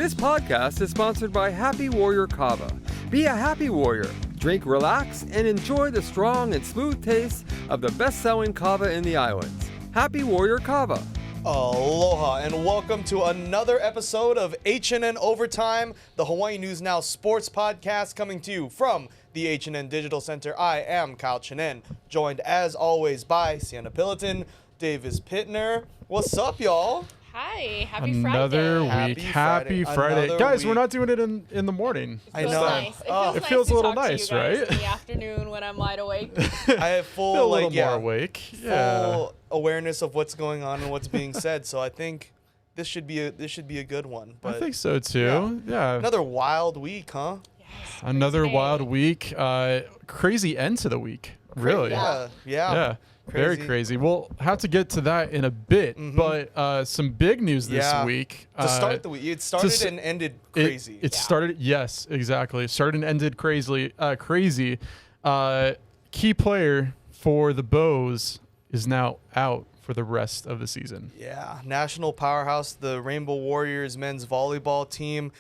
This podcast is sponsored by Happy Warrior Kava. Be a happy warrior. Drink, relax, and enjoy the strong and smooth taste of the best-selling kava in the islands. Happy Warrior Kava. Aloha and welcome to another episode of HNN Overtime, the Hawaii News Now sports podcast coming to you from the HNN Digital Center. I am Kyle Chinen, joined as always by Sienna Pillaton, Davis Pittner. What's up, y'all? Hi, happy Another Friday. week. Happy Friday. Another Guys, week. we're not doing it in the morning. I know. Nice. It feels to a little talk to nice, you guys right? In the afternoon when I'm wide awake. I have full, Feel a little more awake. full awareness of what's going on and what's being said. So I think this should be a good one. I But think so too. Yeah. another wild week, huh? Yes, Another crazy wild day. week. Crazy end to the week. Really. Yeah. Yeah. Very crazy. We'll have to get to that in a bit, but some big news this week. To start the week, it started and ended crazy. It started, yes, exactly. It started and ended crazy. Key player for the Bows is now out for the rest of the season. Yeah, national powerhouse, the Rainbow Warriors men's volleyball team.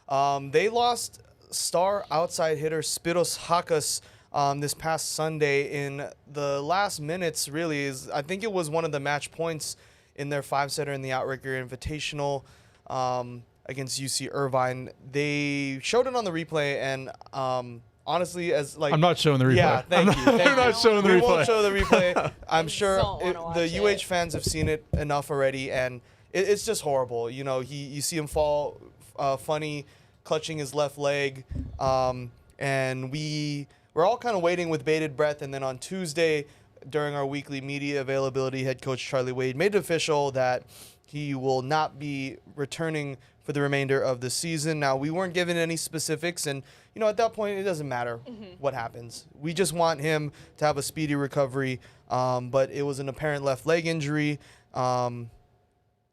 They lost star outside hitter Spiros Hakas this past Sunday in the last minutes. Really, I think it was one of the match points in their 5-setter in the Outrigger Invitational against UC Irvine. They showed it on the replay, and honestly, I'm not showing the replay. Yeah, thank you. I'm not showing the we replay. won't show the replay. I'm sure don't wanna watch the it. fans have seen it enough already, and it's just horrible. You know, you see him fall funny, clutching his left leg, and we're all kind of waiting with bated breath. And then on Tuesday, during our weekly media availability, head coach Charlie Wade made it official that he will not be returning for the remainder of the season. Now, we weren't given any specifics, and you know, at that point, it doesn't matter what happens. We just want him to have a speedy recovery. But it was an apparent left leg injury. And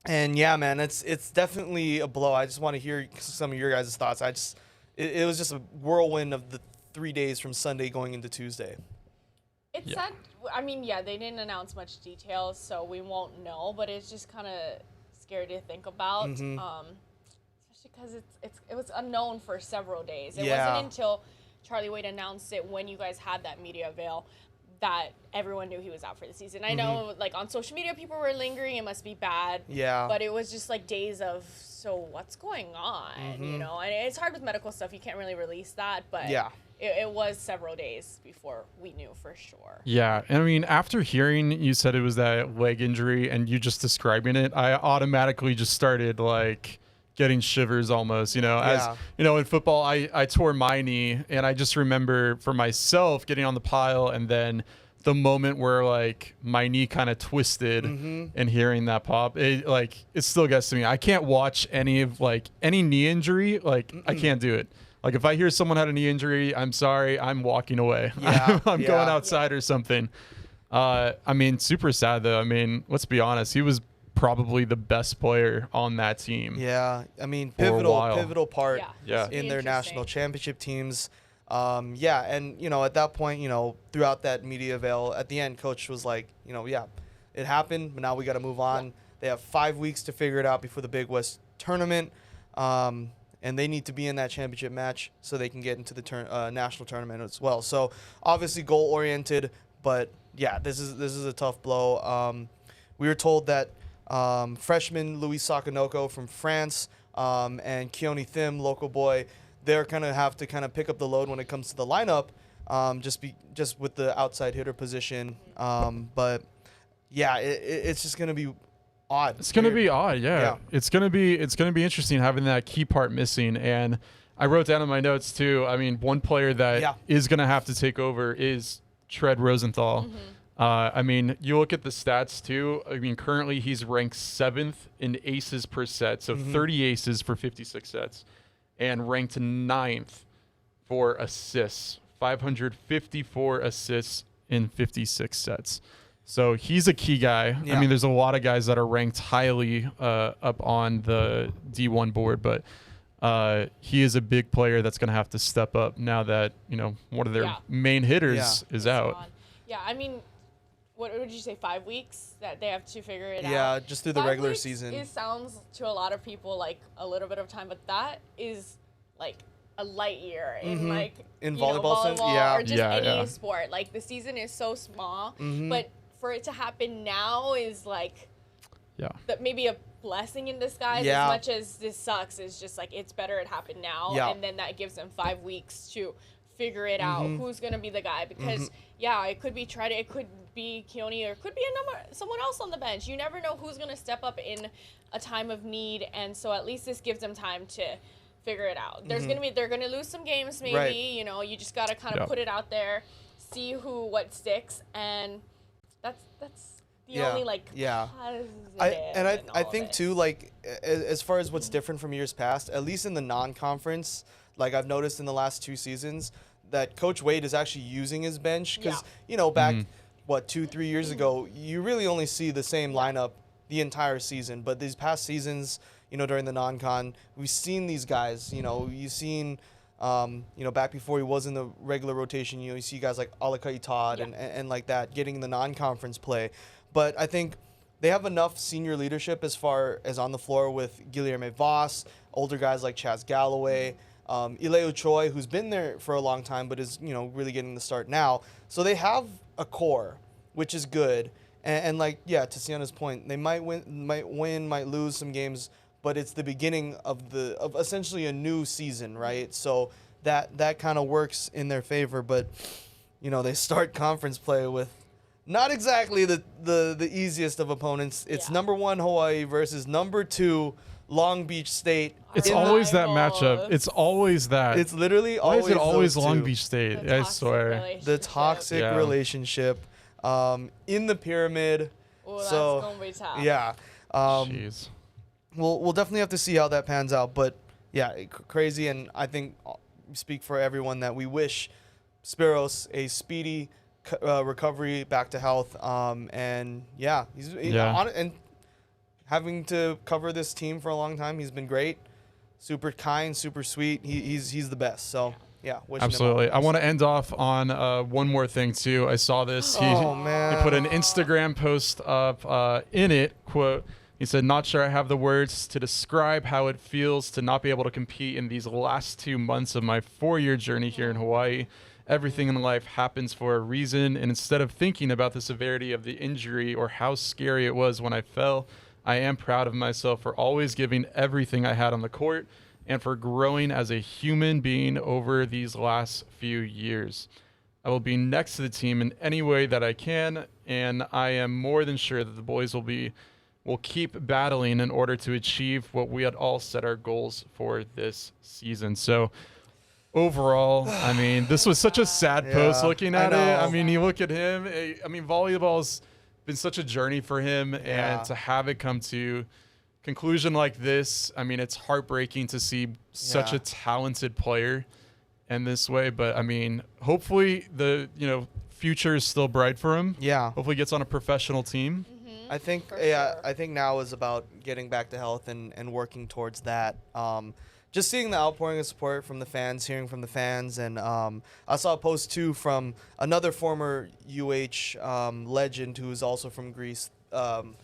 yeah, man, it's definitely a blow. I just want to hear some of your guys' thoughts. It was just a whirlwind of the 3 days from Sunday going into Tuesday. It's sad. I mean, yeah, they didn't announce much details, so we won't know. But it's just kind of scary to think about, especially because it was unknown for several days. It wasn't until Charlie Wade announced it when you guys had that media avail that everyone knew he was out for the season. I know, like, on social media, people were lingering. It must be bad. Yeah. But it was just, like, days of, so what's going on, you know? And it's hard with medical stuff. You can't really release that. But Yeah. it was several days before we knew for sure. Yeah, and I mean, after hearing you said it was that leg injury and you just describing it, I automatically just started, like, getting shivers almost, you know. As you know, in football, I tore my knee, and I just remember for myself getting on the pile and then the moment where, like, my knee kind of twisted and hearing that pop, it still gets to me. I can't watch any knee injury. Like, I can't do it. Like, if I hear someone had a knee injury, I'm sorry, I'm walking away. Yeah, I'm going outside or something. I mean, super sad though. I mean, let's be honest, he was probably the best player on that team. Yeah, I mean, For a while. pivotal part Yeah. in their national championship teams. And you know, at that point, you know, throughout that media avail, at the end, coach was like, you know, it happened, but now we got to move on. They have 5 weeks to figure it out before the Big West tournament, and they need to be in that championship match so they can get into the national tournament as well. So obviously goal oriented, but yeah, this is a tough blow. We were told that freshman Louis Sakanoko from France and Keone Thim, local boy, they're going to have to kind of pick up the load when it comes to the lineup, just with the outside hitter position. But yeah, it's just going to be odd. It's going to be odd, yeah. It's going to be interesting having that key part missing. And I wrote down in my notes too. I mean, one player that is going to have to take over is Tread Rosenthal. I mean, you look at the stats too. I mean, currently he's ranked 7th in aces per set, so 30 aces for 56 sets, and ranked 9th for assists, 554 assists in 56 sets. So he's a key guy. I mean, there's a lot of guys that are ranked highly up on the D1 board, but he is a big player that's going to have to step up now that, you know, one of their main hitters is out. Yeah, I mean, what would you say, 5 weeks that they have to figure it out? Yeah, just through the 5 regular weeks, season. It sounds to a lot of people like a little bit of time, but that is like a light year in like in you know, volleyball sense, or just Yeah, any yeah. sport. Like the season is so small, but for it to happen now is like maybe a blessing in disguise. Yeah. As much as this sucks, is just like it's better it happened now, Yeah. and then that gives them 5 weeks to figure it out. Who's gonna be the guy? Because it could be Tread, it could be Keone, or it could be someone else on the bench. You never know who's gonna step up in a time of need, and so at least this gives them time to figure it out. They're gonna lose some games, maybe. Right. You know, you just gotta kind of put it out there, see what sticks, and that's the only positive. I think too, like as far as what's different from years past, at least in the non-conference, like I've noticed in the last 2 seasons, that Coach Wade is actually using his bench because you know back 2-3 years ago, you really only see the same lineup the entire season. But these past seasons, you know, during the non-con, we've seen these guys. You know, you've seen. Back before he was in the regular rotation, you know, you see guys like Alakai Todd and like that getting the non-conference play. But I think they have enough senior leadership as far as on the floor with Guilherme Voss, older guys like Chaz Galloway, Ileo Choi, who's been there for a long time but is, you know, really getting the start now. So they have a core, which is good. And like, to Sienna's point, they might win, might lose some games, but it's the beginning of essentially a new season, right? So that kind of works in their favor. But, you know, they start conference play with not exactly the easiest of opponents. It's number 1 Hawaii versus number 2 Long Beach State. It's always that matchup. It's always that. It's literally Why always is it always those Long two. Beach State? I swear. The toxic relationship in the pyramid. Ooh, that's so gonna be tough. yeah. Jeez. We'll definitely have to see how that pans out. But yeah, crazy. And I think speak for everyone that we wish Spiros a speedy recovery back to health. And and having to cover this team for a long time, he's been great. Super kind, super sweet. He's the best. So yeah, absolutely. I want to end off on one more thing too. I saw this. He put an Instagram post up. In it, quote, he said, "Not sure I have the words to describe how it feels to not be able to compete in these last 2 months of my 4-year journey here in Hawaii. Everything in life happens for a reason, and instead of thinking about the severity of the injury or how scary it was when I fell, I am proud of myself for always giving everything I had on the court and for growing as a human being over these last few years. I will be next to the team in any way that I can, and I am more than sure that the boys will keep battling in order to achieve what we had all set our goals for this season." So overall, I mean, this was such a sad post looking at it. I mean, you look at him. I mean, volleyball's been such a journey for him, and to have it come to conclusion like this, I mean, it's heartbreaking to see such a talented player in this way. But I mean, hopefully the future is still bright for him. Yeah. Hopefully he gets on a professional team. I think I think now is about getting back to health and working towards that. Just seeing the outpouring of support from the fans, hearing from the fans, and I saw a post too from another former UH legend who is also from Greece, Kostas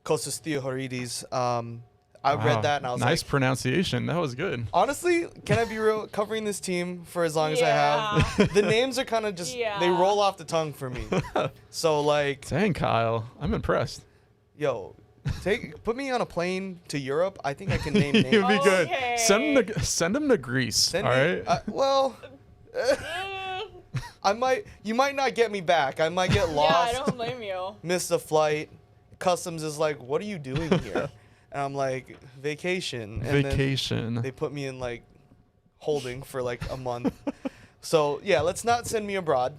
Theodoridis. I read that and I was like, nice pronunciation. That was good. Honestly, can I be real? Covering this team for as long as I have, the names are kind of just they roll off the tongue for me. So like, dang, Kyle, I'm impressed. Yo, put me on a plane to Europe. I think I can name names. It'd be good. Send him to Greece. All right. You might not get me back. I might get lost. Yeah, I don't blame you. Miss a flight. Customs is like, "What are you doing here?" And I'm like, "Vacation." And then they put me in like holding for like a month. So yeah, let's not send me abroad.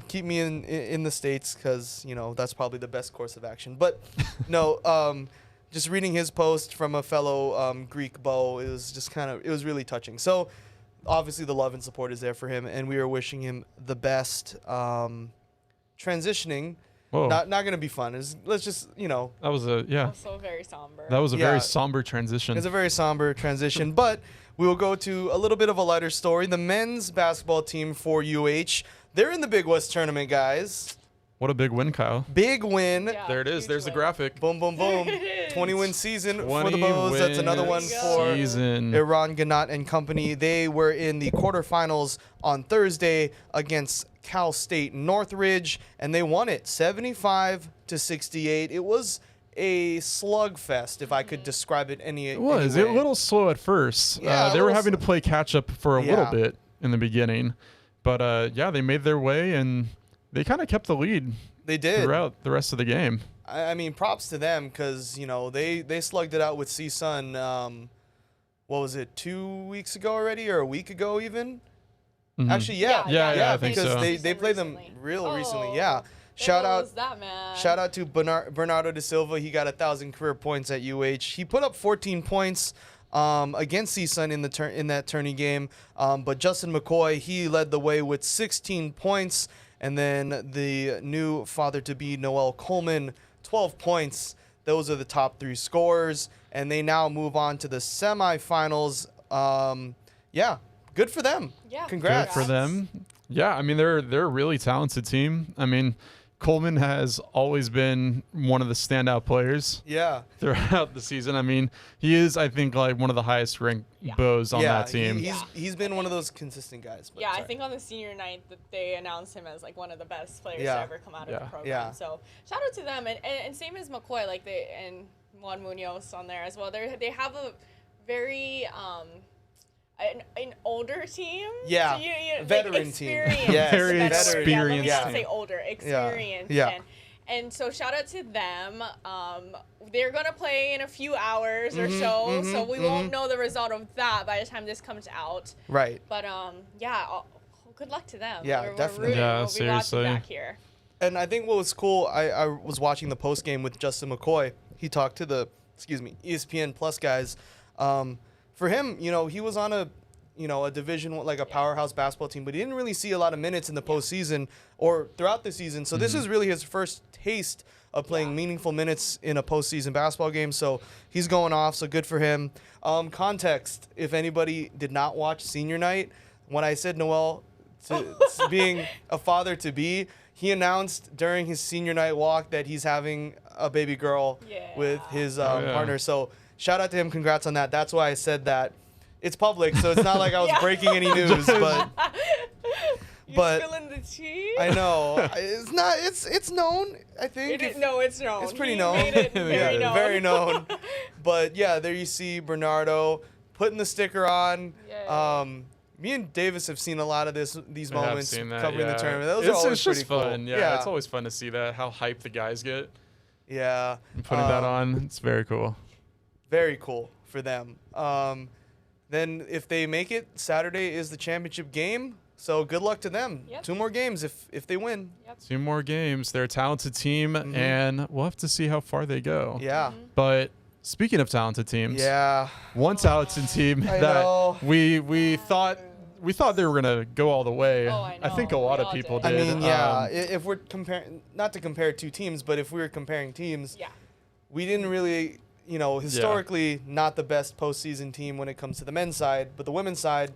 Keep me in the States because that's probably the best course of action. But no, just reading his post from a fellow Greek beau, it was really touching. So obviously the love and support is there for him, and we are wishing him the best. Transitioning, not gonna be fun. Let's just That was also very somber. That was a very somber transition. It's a very somber transition, but we will go to a little bit of a lighter story. The men's basketball team for UH. They're in the Big West tournament, guys. What a big win, Kyle. Big win. Yeah, There it is. huge There's the win. graphic. Boom, boom, boom. It is. 20-win season for 20 the Bows. That's another win one for season. Iran Ganat and company. They were in the quarterfinals on Thursday against Cal State Northridge, and they won it 75-68. It was a slugfest, if I could describe it It was. A little slow at first. Yeah, they were little having to play catch up for a little Yeah. bit in the beginning. But, yeah, they made their way, and they kind of kept the lead They did. throughout the rest of the game. I mean, props to them because, you know, they slugged it out with CSUN, what was it, 2 weeks ago already or a week ago even? Mhm. Actually, yeah. Yeah, I think because so. they played them Recently. real recently, Oh, yeah. there Shout out goes that man. Shout out to Bernardo da Silva. He got 1,000 career points at UH. He put up 14 points against CSUN in that tourney game. But Justin McCoy, he led the way with 16 points. And then the new father-to-be, Noel Coleman, 12 points. Those are the top 3 scorers. And they now move on to the semifinals. Yeah, good for them. Yeah, Congrats. Good for them. Yeah, I mean, they're a really talented team. I mean, Coleman has always been one of the standout players Yeah. throughout the season. I mean, he is, I think, like one of the highest ranked bows on that team. He's been one of those consistent guys. But Yeah, I sorry. think on the senior night that they announced him as like one of the best players Yeah. to ever come out of the program. Yeah. So shout out to them, and same as McCoy, like and Juan Munoz on there as well. They have a very an older team. Yeah. So Veteran team. Experienced. Yes, Very Veteran. experienced Yeah, let me not team. say older. Experienced. Yeah. And so shout out to them. They're gonna play in a few hours or so we won't know the result of that by the time this comes out. Right. But yeah, good luck to them. Yeah, we're definitely. rooting. Yeah, We'll be watching seriously. back here. And I think what was cool, I was watching the post game with Justin McCoy. He talked to the ESPN Plus guys. For him, you know, he was on a division, like a powerhouse basketball team, but he didn't really see a lot of minutes in the postseason or throughout the season. So this is really his first taste of playing meaningful minutes in a postseason basketball game. So he's going off. So good for him. Context: if anybody did not watch senior night, when I said Noel being a father to be, he announced during his senior night walk that he's having a baby girl with his partner. So shout out to him. Congrats on that. That's why I said that. It's public, so it's not like I was breaking any news, but You're spilling the tea. I know it's not. It's known. I think. It's known. It's pretty He known. made it very known. Very known. But yeah, there you see Bernardo putting the sticker on. Yay. Me and Davis have seen a lot of these I have moments seen that, covering the yeah. tournament. Those are always it's just pretty fun. cool. Yeah, it's always fun to see that, how hyped the guys get. Yeah. And putting that on, it's very cool. Very cool for them. Then if they make it, Saturday is the championship game. So good luck to them. Yep. 2 more games if they win. Yep. 2 more games. They're a talented team, and we'll have to see how far they go. Yeah. But speaking of talented teams, Yeah. one talented team I that know. we thought they were gonna go all the way. Oh, I think a know. lot We of all people did. did. I mean, yeah. If we're comparing, not to compare 2 teams, but if we were comparing teams, Yeah. we didn't really, historically not the best postseason team when it comes to the men's side, but the women's side,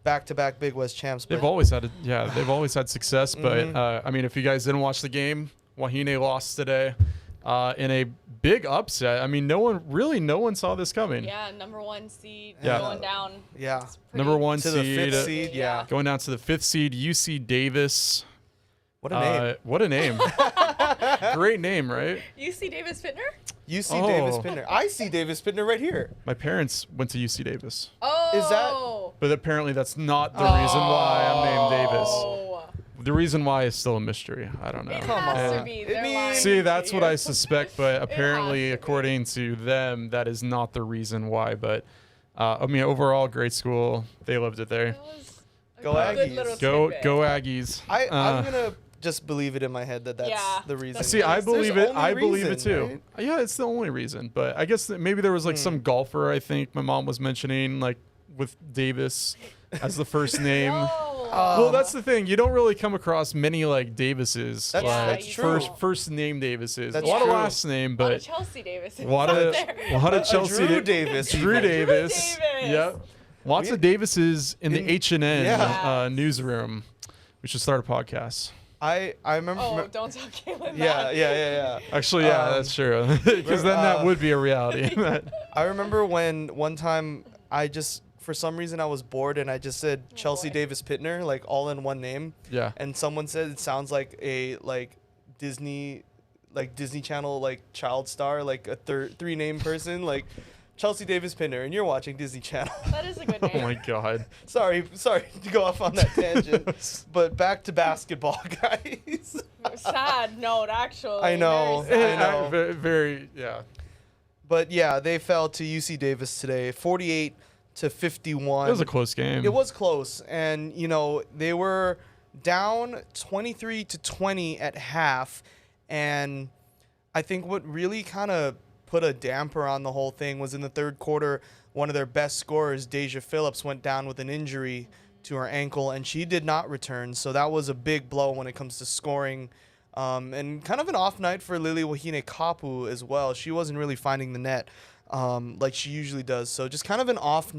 back-to-back Big West champs. They've But always had success. But I mean, if you guys didn't watch the game, Wahine lost today in a big upset. I mean, no one saw this coming. Yeah, number 1 seed Yeah. going down. yeah. It's pretty- Number 1 To the seed, 5th seed, yeah. going down to the 5th seed, UC Davis. What a name. What a name! Great name, right? UC Davis Fitner? UC Davis Oh. Pittner. I see Davis Pittner right here. My parents went to UC Davis, Oh. but apparently that's not the reason why I'm named Davis. Oh. The reason why is still a mystery. I don't know. It Come has on. to be. It They're means- lying See, to that's what you. I suspect, but apparently, to according to them, that is not the reason why. But I mean, overall, great school. They loved it there. That was a Go good Aggies. little Go tidbit. Aggies. I'm gonna just believe it in my head that's Yeah. the reason. See, I There's believe only it. I believe it reason, too. Yeah, it's the only reason. But I guess that maybe there was like some golfer. I think my mom was mentioning like with Davis as the first name. Oh. Well, that's the thing. You don't really come across many like Davises. That's- like, that's true. First name Davises. That's a lot true. of last name, A lot of but Chelsea Davis. a lot of Chelsea. Drew Davis. Drew even. Davis. Davis. Yep. Lots We- of Davises in the HNN Yeah. newsroom. We should start a podcast. I remember. Oh, don't tell Caitlin Yeah, that. yeah. Actually, yeah, that's true. Because then that would be a reality. I remember when one time for some reason I was bored and I just said Chelsea boy. Davis Pittner, like all in one name. Yeah. And someone said it sounds like a Disney Channel child star, like a three name person, like Chelsea Davis Pittner, and you're watching Disney Channel. That is a good name. Oh my God. Sorry to go off on that tangent, but back to basketball, guys. Sad note, actually. I know. Very sad. I know. Very, yeah. But yeah, they fell to UC Davis today, 48-51. It was a close game. It was close, and they were down 23-20 at half, and I think what really kind of put a damper on the whole thing was in the third quarter, one of their best scorers, Deja Phillips, went down with an injury to her ankle, and she did not return. So that was a big blow when it comes to scoring. And kind of an off night for Lily Wahine Kapu as well. She wasn't really finding the net like she usually does. So just kind of an off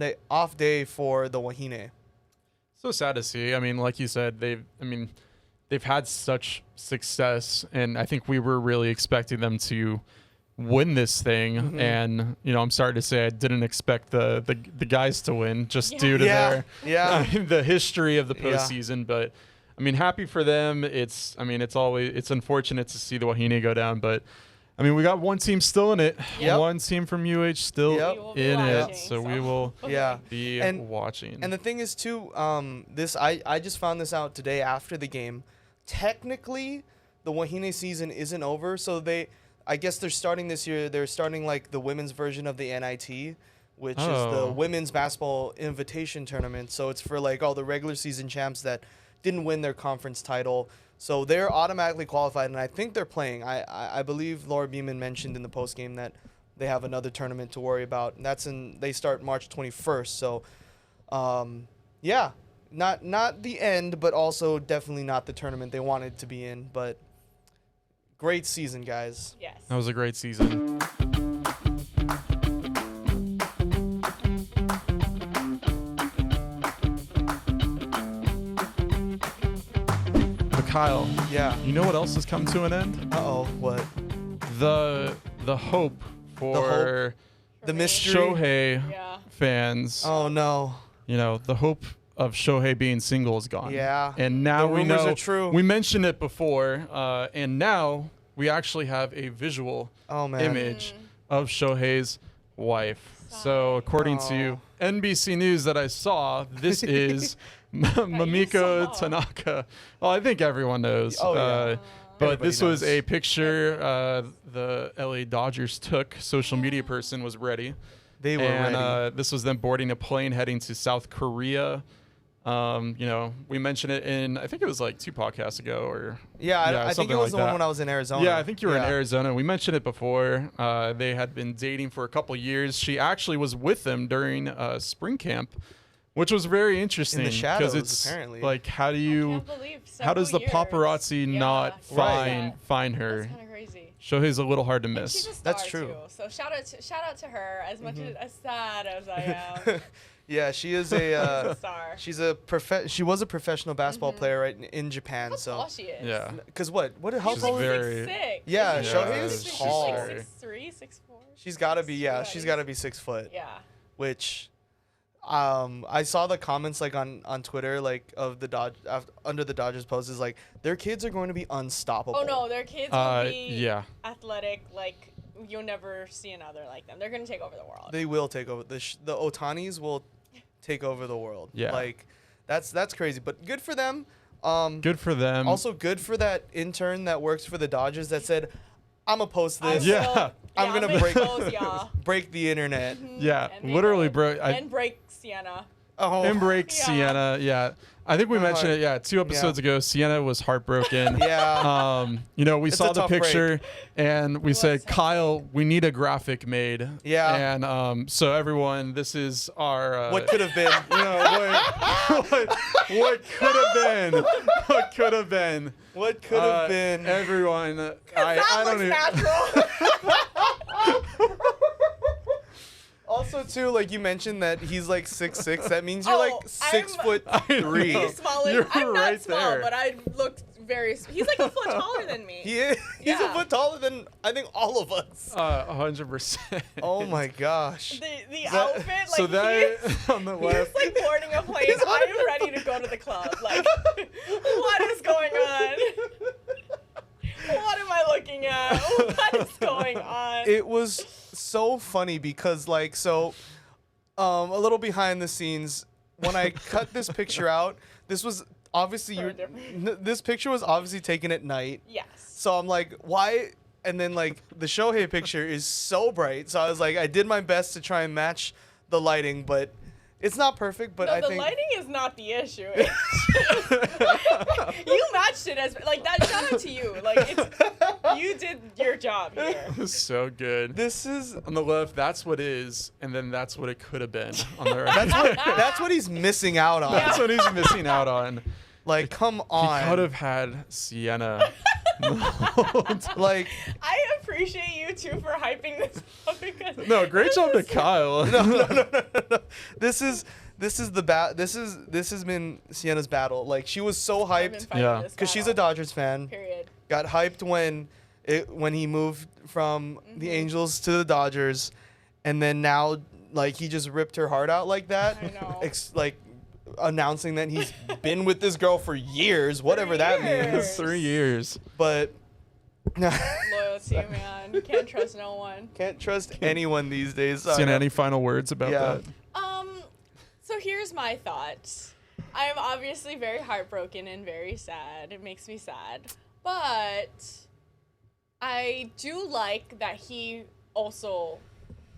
day for the Wahine. So sad to see. I mean, like you said, they've had such success, and I think we were really expecting them to win this thing. Mm-hmm. And I'm sorry to say I didn't expect the guys to win just due to their the history of the postseason. But I mean, happy for them. It's unfortunate to see the Wahine go down, but I mean, we got one team still in it. Yep. One team from UH still in it. So we will be watching. And the thing is too, I just found this out today after the game. Technically, the Wahine season isn't over, so I guess they're starting this year. They're starting like the women's version of the NIT, which is the Women's Basketball Invitation Tournament. So it's for like all the regular season champs that didn't win their conference title. So they're automatically qualified, and I think they're playing. I believe Laura Beeman mentioned in the postgame that they have another tournament to worry about, and they start March 21st. So, not the end, but also definitely not the tournament they wanted to be in. But great season, guys. Yes. That was a great season. Kyle, you know what else has come to an end? What? The hope for the mystery Shohei fans. Oh no. The hope of Shohei being single is gone. Yeah. And now the we rumors know. Are true. We mentioned it before, and now we actually have a visual image of Shohei's wife. So according to NBC News that I saw, this is Mamiko Tanaka. Well, I think everyone knows. But Everybody this was knows. a picture the LA Dodgers took. Social media person was ready. They were ready. This was them boarding a plane heading to South Korea. We mentioned it in, I think it was like 2 podcasts ago or I think it was the one when I was in Arizona. Yeah, I think you were in Arizona. We mentioned it before. They had been dating for a couple years. She actually was with them during spring camp, which was very interesting. In the shadows, it's apparently. Like, how does the paparazzi not find her? That's kind of crazy. Shohei's a little hard to miss. She's a star That's true. Too. So shout out to her. As much as sad as I am. Yeah, she is a star. She was a professional basketball player right in Japan. How so tall she is. Yeah. Because how She's tall? like very- 6'6". Yeah, Shohei is She's tall. like 6'3", 6'4". She's got to be. Yeah, she's got to be 6 foot. Yeah. Which, I saw the comments like on Twitter like of the under the Dodgers post is like their kids are going to be unstoppable. Oh no, their kids will be athletic. like you'll never see another like them. They're gonna take over the world. They will take over. The Ohtanis will take over the world. Yeah. Like that's crazy, but good for them. Good for them. Also good for that intern that works for the Dodgers that said, "I'm gonna post this. I'm gonna break the internet." Yeah, literally broke. And break Sienna. Oh, And break Sienna. Yeah. I think we mentioned it, 2 episodes ago. Sienna was heartbroken. Yeah. We saw the picture and we said, Kyle, we need a graphic made. Yeah. And so everyone, this is our what could have been. What could have been? What could have been? What could have been? Everyone, I don't even. Also, too, like you mentioned that he's like 6'6". That means you're like 6'3". Smaller. You're I'm not right small, there. but I looked he's like a foot taller than me. He's Yeah. a foot taller than I think all of us. 100%. Oh my gosh. The outfit, like so that he's, on the left. he's like boarding a plane. I am ready to go to the club. Like, what is going on? What am I looking at? What is going on? It was so funny because like a little behind the scenes when I cut this picture out, this was obviously this picture was obviously taken at night. Yes. So I'm like, why? And then like the Shohei picture is so bright. So I was like, I did my best to try and match the lighting, but it's not perfect. But I the think lighting is not the issue. It's you matched it as like that. Shout out to you. Like you did your job here. So good. this is On the left, that's what is, and then that's what it could have been on the right. that's what he's missing out on. That's what he's missing out on. Like, come on. He could have had Sienna. Like, I appreciate you too for hyping this up because no, great job to Kyle. no. This has been Sienna's battle. Like, she was so hyped Yeah. because she's a Dodgers fan. Period. Got hyped when he moved from the Angels to the Dodgers, and then now like he just ripped her heart out like that. I know. Like announcing that he's been with this girl for years, whatever that means. 3 years. But Loyalty, man. You can't trust no one. can't trust anyone these days. Sienna, any final words about Yeah. that? So here's my thoughts. I am obviously very heartbroken and very sad. It makes me sad. But I do like that he also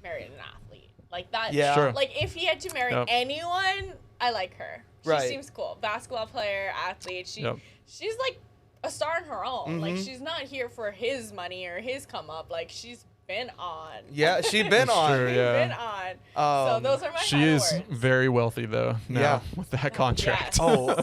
married an athlete. Like that. Yeah. Sure. Like if he had to marry anyone, I like her. She Right. seems cool. Basketball player, athlete. She's like a star in her own. Like she's not here for his money or his come up. Like she's been on. Yeah, she's been That's on. true, She's yeah. been on. So those are my She final is words. very wealthy though now Yeah. with that contract. Yeah. Oh,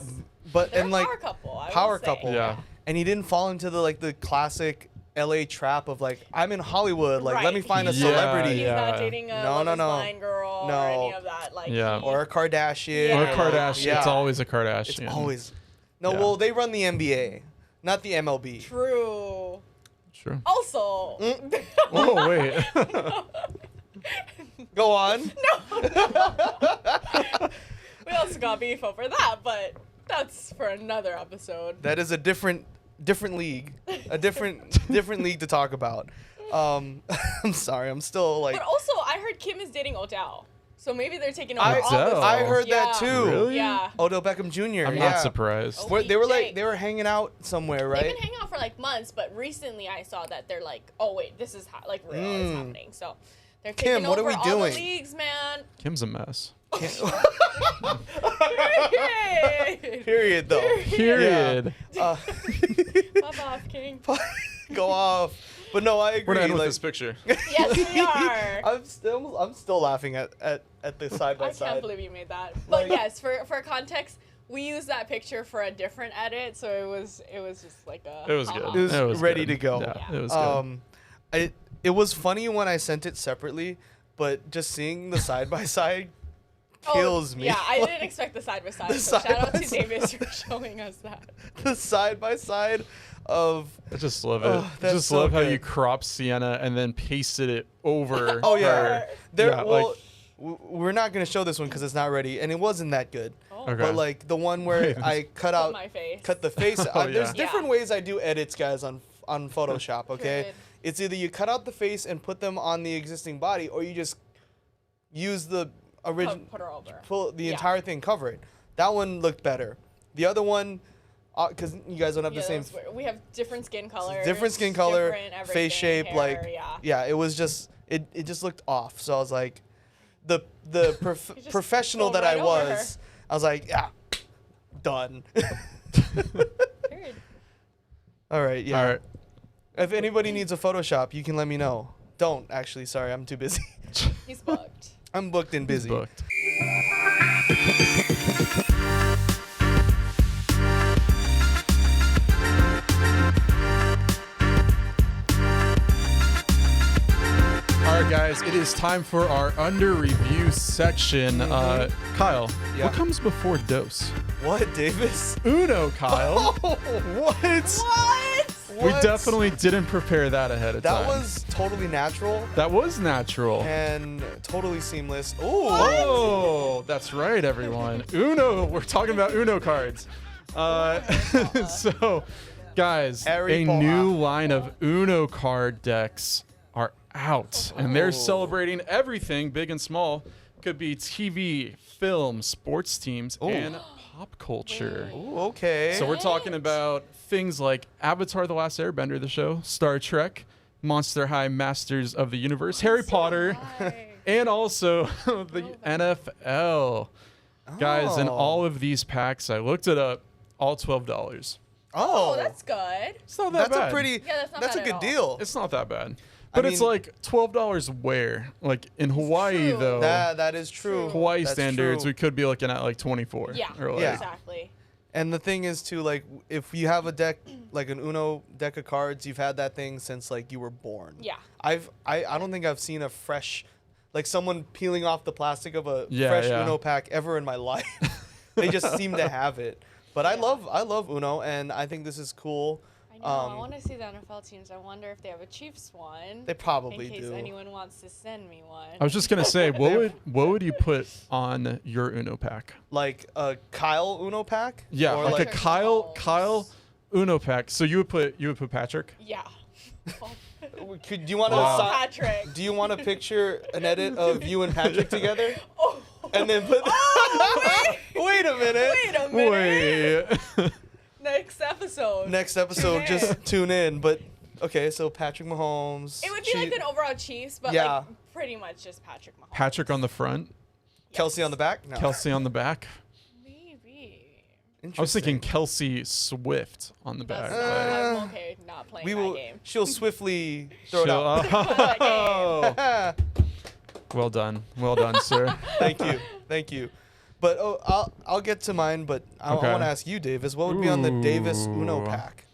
but They're and a like power couple. I power would say. couple. Yeah. And he didn't fall into the classic LA trap of like, I'm in Hollywood, like let me find a He's celebrity He's Yeah. not dating a No, Love no, is no. Blind girl No. or any of that. Like Yeah. or a Kardashian. Or a Yeah. Kardashian. Yeah. It's always a Kardashian. It's always. No, Yeah. well, they run the NBA, not the MLB. True. True. Also. Oh wait. Go on. We also got beef over that, but that's for another episode. That is a different league, a different league to talk about. I'm sorry, I'm still like. But also, I heard Kim is dating Odell. So maybe they're taking over all Odell. this. I heard that Yeah. too. Really? Yeah. Odell Beckham Jr. I'm yeah. not surprised. They were like Jake. they were hanging out somewhere, right? They've been hanging out for like months, but recently I saw that they're like, oh wait, this is like real, it's happening. So they're taking Kim, what are over we all doing? the leagues, man. Kim's a mess. Period, though. Period. Pop off, King. Go off. But no, I agree. We're done with like, this picture. Yes, we are. I'm still laughing at the side by I side. can't believe you made that. But Like- yes, for context, we used that picture for a different edit, so it was just like a. It was ha-ha. good. It was ready good. to go. Yeah, Yeah. it was good. It was funny when I sent it separately, but just seeing the side by side kills me. Yeah, I didn't expect the side by side. The So shout out to side-by-side. Davis for showing us that. The side by side of. I just love it. Oh, I that's just so love how good. you crop Sienna and then pasted it over. Oh yeah, her. there. Yeah, well, like- we're not gonna show this one because it's not ready, and it wasn't that good. Oh. Okay. But like the one where Wait, I cut Put out, my face. cut the face. Oh, There's yeah. different Yeah. ways I do edits, guys, on Photoshop. Okay, Good. it's either you cut out the face and put them on the existing body, or you just use the original, Put her over. pull the Yeah. entire thing, cover it. That one looked better. The other one, because you guys don't have the same. We have different skin colors. Different skin color, different everything, face shape, hair, like yeah. it was just it just looked off. So I was like, the just professional go that right I over was, I was like, yeah, done. Period. All right, yeah. All right. If anybody needs a Photoshop, you can let me know. Don't actually, sorry, I'm too busy. He's booked. I'm booked and busy. Booked. All right, guys, It is time for our under review section. Kyle, Yeah. what comes before dose? What, Davis? Uno, Kyle. What? What? We definitely didn't prepare that ahead of time. That was totally natural That was natural. and totally seamless. Ooh. Oh, that's right, everyone. Uno. We're talking about Uno cards. So, guys, Harry a Potter. new line of Uno card decks are out, and they're celebrating everything, big and small. Could be TV, film, sports teams, and pop culture. Ooh, okay. So we're talking about things like Avatar: The Last Airbender, the show, Star Trek, Monster High, Masters of the Universe, Harry Potter, and also the NFL. Guys, in all of these packs, I looked it up, all $12. Oh, that's good. It's not that That's bad. a pretty. Yeah, that's not That's a bad good at all. deal. It's not that bad. But it's mean- like $12 where? Like in Hawaii, true. though. That is true. Hawaii That's standards, true. we could be looking at like 24. Yeah, Or like, Yeah. exactly. And the thing is too, like, if you have a deck, like an Uno deck of cards, you've had that thing since like you were born. Yeah. I don't think I've seen a fresh, like someone peeling off the plastic of a Yeah, fresh yeah. Uno pack ever in my life. They just seem to have it. But I love Uno, and I think this is cool. I know. I want to see the NFL teams. I wonder if they have a Chiefs one. They probably in case do. anyone wants to send me one. I was just gonna say, what would you put on your Uno pack? Like a Kyle Uno pack. Yeah, Or like, a Patrick Kyle Mahomes. Uno pack. So you would put Patrick? Do Yeah. you want to? Wow. Patrick. Do you want to picture an edit of you and Patrick together? Oh. And then put. Wait a minute. Wait a minute. Wait. Next episode. Next episode, Tune in. just tune in. But okay, so Patrick Mahomes. It would be like an overall Chiefs, but Yeah. like pretty much just Patrick Mahomes. Patrick on the front, Kelsey on the back. No. Kelsey on the back. Maybe. I was thinking Interesting. Kelsey Swift on the back. That's not, I'm okay not playing We that will. game. She'll swiftly throw it out. Oh. Ah, Well done, sir. thank you. But I'll get to mine. But I Okay. want to ask you, Davis. What would be on the Davis Uno Ooh. pack?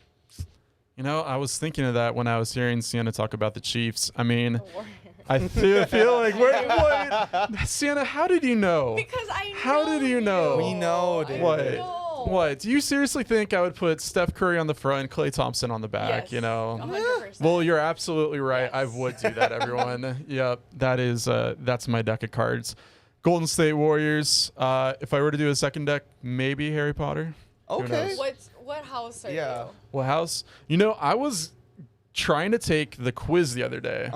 You know, I was thinking of that when I was hearing Sienna talk about the Chiefs. I mean, Warriors. I feel like, wait, Sienna, how did you know? Because I know How did you know? We know, I dude. What? know. What? Do you seriously think I would put Steph Curry on the front, Klay Thompson on the back? Yes, You know. 100%. Well, you're absolutely right. I Yes. would do that, everyone. Yep, that's my deck of cards. Golden State Warriors. If I were to do a second deck, maybe Harry Potter. Who Okay. knows? What house are Yeah. you? What house? You know, I was trying to take the quiz the other day,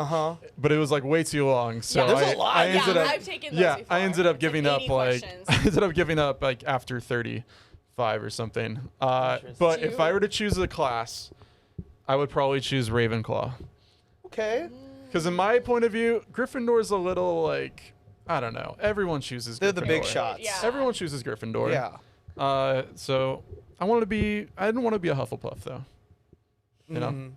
but it was like way too long. So Yeah, there's a lot. I ended yeah, up, I've taken those yeah, before. I ended up It's giving like up 80 like questions. I ended up giving up like after 35 or something. But if I were to choose a class, I would probably choose Ravenclaw. Okay. Because in my point of view, Gryffindor's a little like, I don't know. Everyone chooses They're Gryffindor. the big shots. Yeah. Everyone chooses Gryffindor. Yeah. So I didn't want to be a Hufflepuff though. You know? Mhm.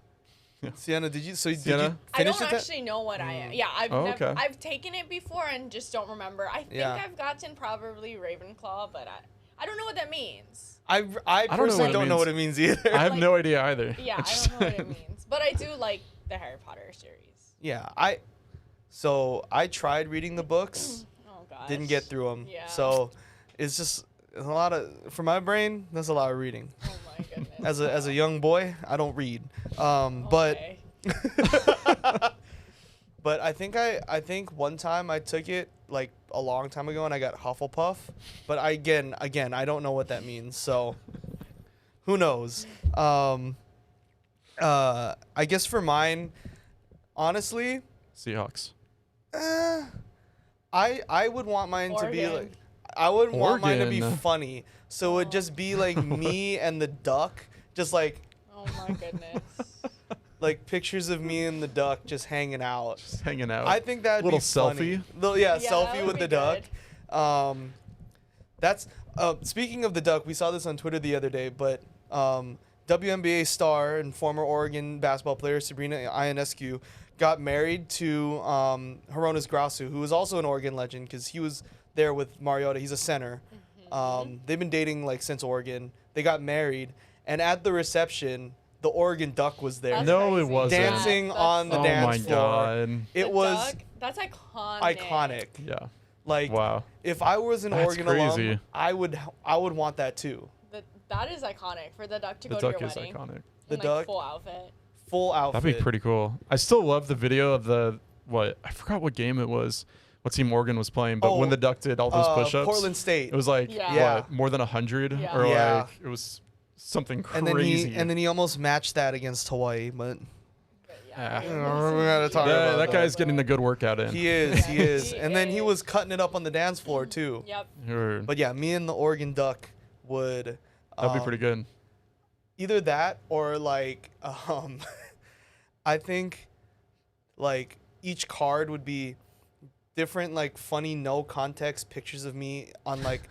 Sienna, did you Sienna? you I finish don't it? actually know what I am. Yeah, Oh, okay. I've taken it before and just don't remember. I think Yeah. I've gotten probably Ravenclaw, but I don't know what that means. I don't know personally what it don't know means. what it means either. I have Like- no idea either. Yeah, I don't know what it means. But I do like the Harry Potter series. Yeah, so I tried reading the books, Oh gosh. didn't get through them. Yeah. So it's just a lot of, for my brain, that's a lot of reading. Oh my goodness. As a young boy, I don't read. But Okay. but I think one time I took it like a long time ago and I got Hufflepuff. But again, I don't know what that means. So who knows? I guess for mine, honestly, Seahawks. I would want mine to be Oregon. like, I would want mine to be Oregon. funny. So it would just be like me and the duck, just like Oh my goodness. pictures of me and the duck just hanging out. Just hanging out. I think that'd Little be funny. selfie? Yeah, Yeah, selfie that with would the be duck. That's speaking of the duck. We saw this on Twitter the other day, but WNBA star and former Oregon basketball player Sabrina Ionescu got married to Hronis Grasu, who is also an Oregon legend because he was there with Mariota. He's a center. They've been dating since Oregon. They got married, and at the reception, the Oregon Duck was there. That's No, it crazy. wasn't. Dancing That's on the so Oh dance my floor. god. It The was duck? That's iconic. Iconic. Yeah. Like, wow. if I was an That's Oregon crazy. alum, I would want that too. That is iconic for the duck to The go to duck your is wedding. iconic. The in, like, duck. full outfit. Full outfit. That'd be pretty cool. I still love the video of I forgot what game it was, what team Oregon was playing, but when the duck did all those push-ups. Portland State. It was like, Yeah. more than 100? Yeah. Or Yeah. like, it was something and crazy. then he almost matched that against Hawaii, but Yeah. we're gonna talk about that guy's getting a good workout in. He is. He Yeah, is. he And then he is. was cutting it up on the dance floor too. Yep. Or- But yeah, me and the Oregon Duck would. That'd be pretty good. Either that or like, I think, like each card would be different, like funny no context pictures of me on like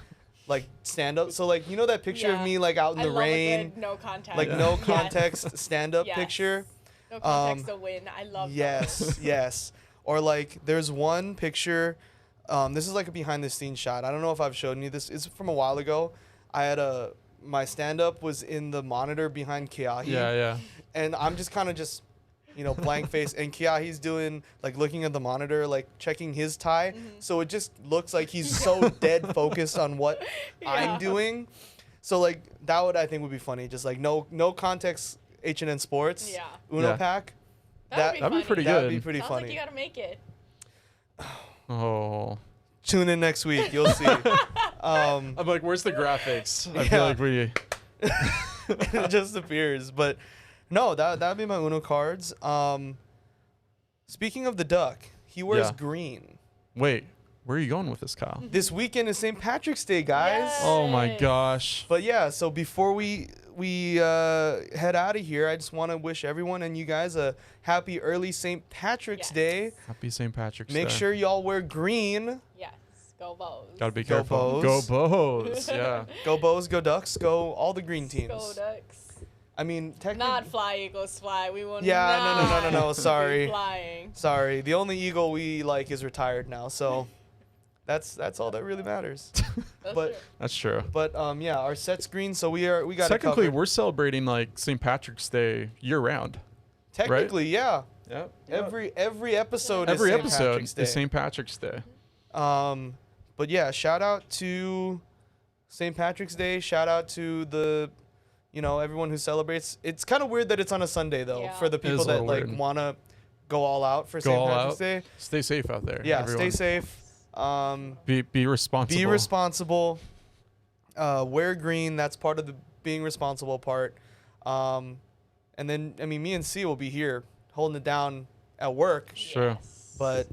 stand up. So like that picture of Yeah. me like out in I the love a rain, good no context. like Yeah. no Yes. context stand up Yes. picture. No context to win. I love Yes, those. yes. Or like there's one picture. This is like a behind the scenes shot. I don't know if I've shown you this. It's from a while ago. I had my stand up was in the monitor behind Kiahi. Yeah. And I'm just kind of blank face, and Kiahi's doing like looking at the monitor, like checking his tie. So it just looks like he's so dead focused on what I'm doing. So like that I think would be funny. Just like no context HNN Sports. Yeah. Uno Yeah. pack. That'd That'd be pretty That'd good. be pretty Sounds funny. like you gotta make it. Oh. Tune in next week. You'll see. I'm like, where's the graphics? I feel Yeah. like we. It just appears. But no, that'd be my Uno cards. Speaking of the duck, he wears Yeah. green. Wait, where are you going with this, Kyle? This weekend is St. Patrick's Day, guys. Yes. Oh my gosh. But yeah, so before we head out of here, I just want to wish everyone and you guys a happy early St. Patrick's Yes. Day. Happy St. Patrick's Make Day. sure y'all wear green. Yes. Go Bows. Gotta be Go careful. Bows. Go Bows. Yeah. Go Bows, go Ducks, go all the green teams. Go Ducks. I mean, technically. Not fly, Eagles fly. We will Yeah, not no. be Sorry. flying. Sorry, the only eagle we like is retired now, so that's all that really matters. That's But- true. That's true. But yeah, our set's green, so we got it Technically, covered. we're celebrating like St. Patrick's Day year round. Technically, yeah. Yeah. Every episode Every is St. episode Patrick's Day. is St. Patrick's Day. But yeah, shout out to St. Patrick's Day. Shout out to the, everyone who celebrates. It's kind of weird that it's on a Sunday though, Yeah. for the It is people a that little like weird. want to go all out for Go St. all Patrick's out. Day. Stay safe out there. Yeah, everyone. stay safe. Be responsible. Be responsible. Wear green. That's part of the being responsible part. And then, me and C will be here holding it down at work. Sure. Yes. But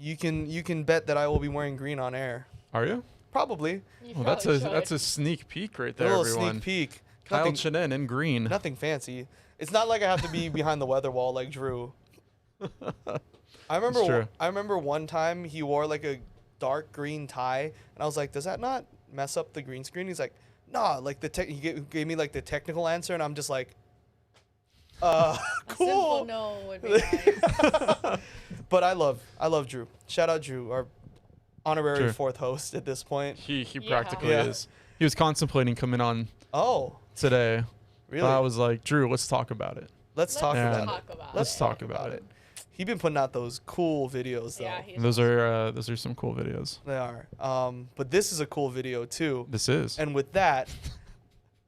you can bet that I will be wearing green on air. Are you? Probably. You Well, probably that's should. a sneak peek right A there, little everyone. sneak peek. Kyle Nothing, HNN in green. nothing fancy. It's not like I have to be behind the weather wall like Drew. I remember. true. I remember one time he wore like a dark green tie, and I was like, "Does that not mess up the green screen?" He's like, "Nah." Like he gave me like the technical answer, and I'm just like, A cool. simple no would be nice. But I love Drew. Shout out Drew, our honorary Sure. fourth host at this point. He Yeah. practically Yeah. is. He was contemplating coming on Oh, today. really? I was like, Drew, let's talk about it. Let's talk Yeah. about Talk it. about Let's it. talk about it. He been putting out those cool videos though. Yeah, he's Those are some cool videos. They are. But this is a cool video too. This is. And with that,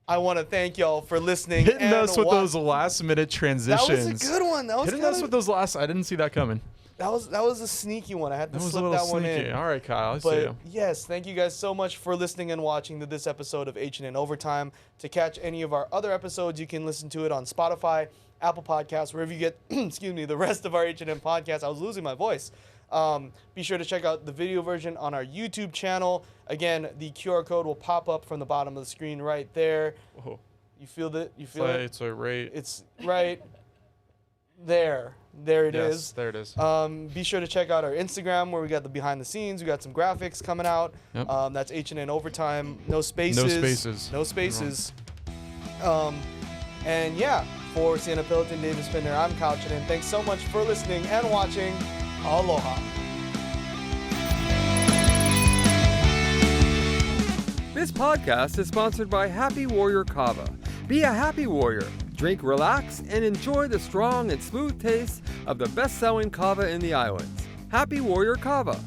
I want to thank y'all for listening. Hitting and us with those last minute That transitions. was a good one. That was Hitting kinda, us with those last. I didn't see that coming. that was a sneaky one. I had to That was a slip little that one sneaky. in. All right, Kyle. I see But you. yes, thank you guys so much for listening and watching to this episode of HNN Overtime. To catch any of our other episodes, you can listen to it on Spotify, Apple Podcasts, wherever you get, the rest of our HNN podcasts. I was losing my voice. Be sure to check out the video version on our YouTube channel. Again, the QR code will pop up from the bottom of the screen right there. Whoa. You feel that? You feel it? It's a rate. It's right there. There it Yes, is. there it is. Be sure to check out our Instagram where we got the behind the scenes. We got some graphics coming out. Yep. That's HNN Overtime. No spaces. No spaces. No spaces. And yeah, for Sienna Pilton, David Spinner, I'm Kyle HNN. Thanks so much for listening and watching. Aloha. This podcast is sponsored by Happy Warrior Kava. Be a happy warrior. Drink, relax, and enjoy the strong and smooth taste of the best-selling kava in the islands. Happy Warrior Kava.